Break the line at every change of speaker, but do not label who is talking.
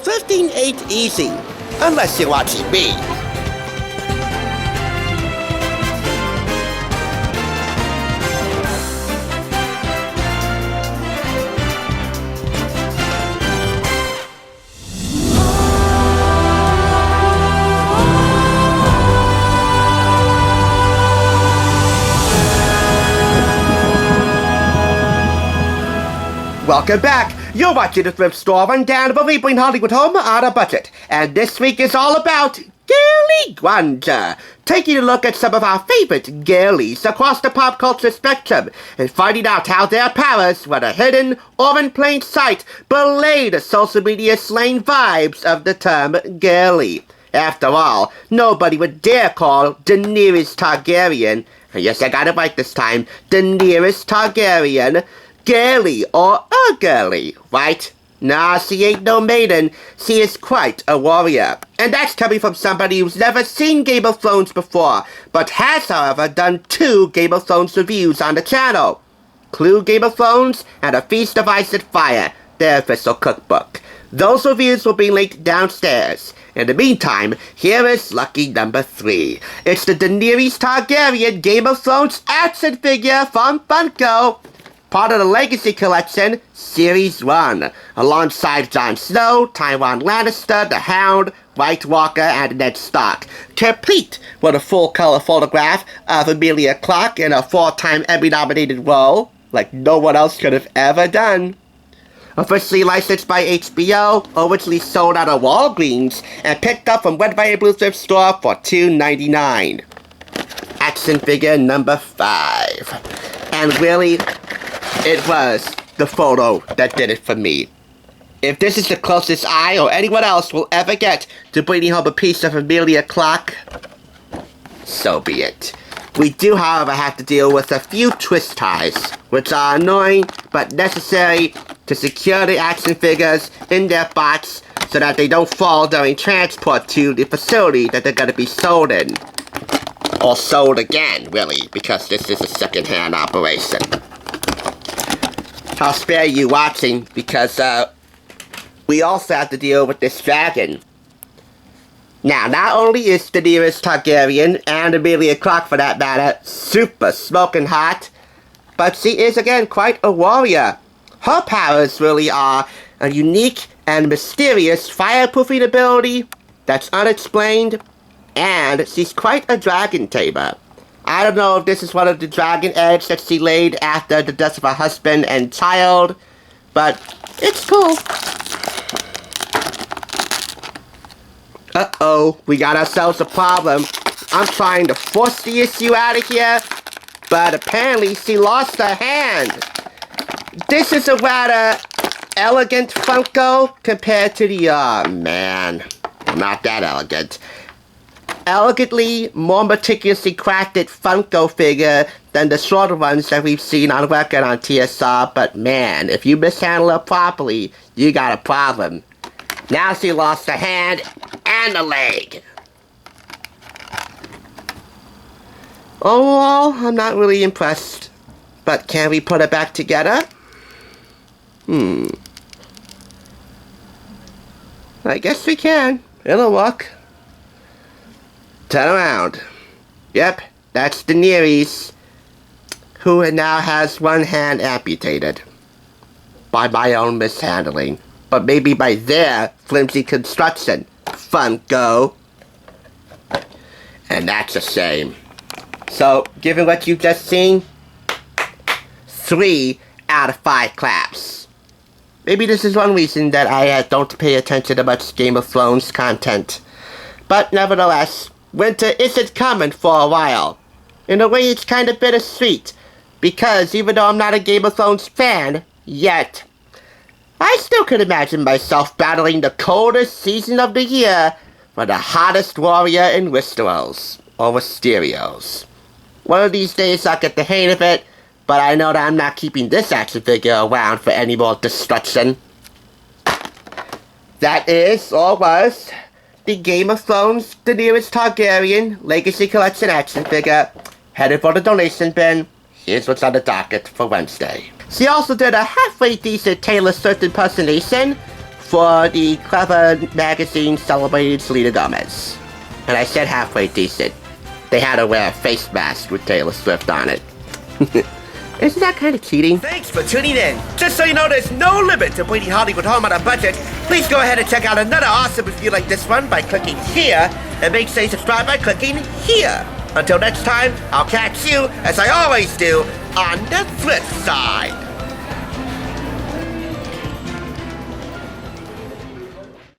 thrifting ain't easy, unless you're watching me. Welcome back! You're watching the Thrift Store Rundown, where we bring Hollywood home on a budget. And this week is all about girly grunge. Taking a look at some of our favorite girlies across the pop culture spectrum and finding out how their powers, whether hidden or in plain sight, belay the social media slang vibes of the term girly. After all, nobody would dare call Daenerys Targaryen, yes, I got it right this time, Daenerys Targaryen, girly or a girly, right? Nah, she ain't no maiden. She is quite a warrior. And that's coming from somebody who's never seen Game of Thrones before, but has, however, done 2 Game of Thrones reviews on the channel. Clue Game of Thrones and A Feast of Ice and Fire, their official cookbook. Those reviews will be linked downstairs. In the meantime, here is lucky number 3. It's the Daenerys Targaryen Game of Thrones action figure from FUNKO. Part of the Legacy Collection, Series 1, alongside Jon Snow, Tywin Lannister, the Hound, White Walker, and Ned Stark, complete with a full-color photograph of Emilia Clarke in a 4-time Emmy-nominated role, like no one else could have ever done. Officially licensed by HBO, originally sold out of Walgreens, and picked up from Red, White, and Blue Thrift Store for $2.99. Action figure number 5. And really, it was the photo that did it for me. If this is the closest I or anyone else will ever get to bringing home a piece of Emilia Clarke, so be it. We do, however, have to deal with a few twist ties, which are annoying but necessary to secure the action figures in their box so that they don't fall during transport to the facility that they're going to be sold in. Or sold again, really, because this is a second-hand operation. I'll spare you watching because we also have to deal with this dragon. Now, not only is Daenerys Targaryen, and Emilia Clarke for that matter, super smoking hot, but she is again quite a warrior. Her powers really are a unique and mysterious fireproofing ability that's unexplained, and she's quite a dragon tamer. I don't know if this is one of the dragon eggs that she laid after the death of her husband and child, but it's cool. Uh-oh, we got ourselves a problem. I'm trying to force the issue out of here, but apparently she lost her hand. This is a rather elegant Funko compared to the, man, not that elegant. Elegantly, more meticulously crafted Funko figure than the shorter ones that we've seen on record on TSR, but man, if you mishandle it properly, you got a problem. Now she lost a hand and a leg. Overall, I'm not really impressed, but can we put it back together? I guess we can. It'll work. Turn around. Yep, that's Daenerys, who now has one hand amputated. By my own mishandling. But maybe by their flimsy construction. FUNKO. And that's a shame. So, given what you've just seen, 3 out of 5 claps. Maybe this is one reason that I don't pay attention to much Game of Thrones content. But nevertheless, winter isn't coming for a while. In a way, it's kind of bittersweet, because even though I'm not a Game of Thrones fan, yet, I still could imagine myself battling the coldest season of the year for the hottest warrior in Westeros, or Westeros. One of these days I'll get the hang of it, but I know that I'm not keeping this action figure around for any more destruction. That is, or was, the Game of Thrones Daenerys Targaryen Legacy Collection action figure, headed for the donation bin. Here's what's on the docket for Wednesday. She also did a halfway decent Taylor Swift impersonation for the Clever magazine celebrated Selena Gomez. And I said halfway decent. They had her wear a face mask with Taylor Swift on it. Isn't that kind of cheating? Thanks for tuning in. Just so you know, there's no limit to bringing Hollywood home on a budget. Please go ahead and check out another awesome review like this one by clicking here, and make sure you subscribe by clicking here. Until next time, I'll catch you, as I always do, on the flip side.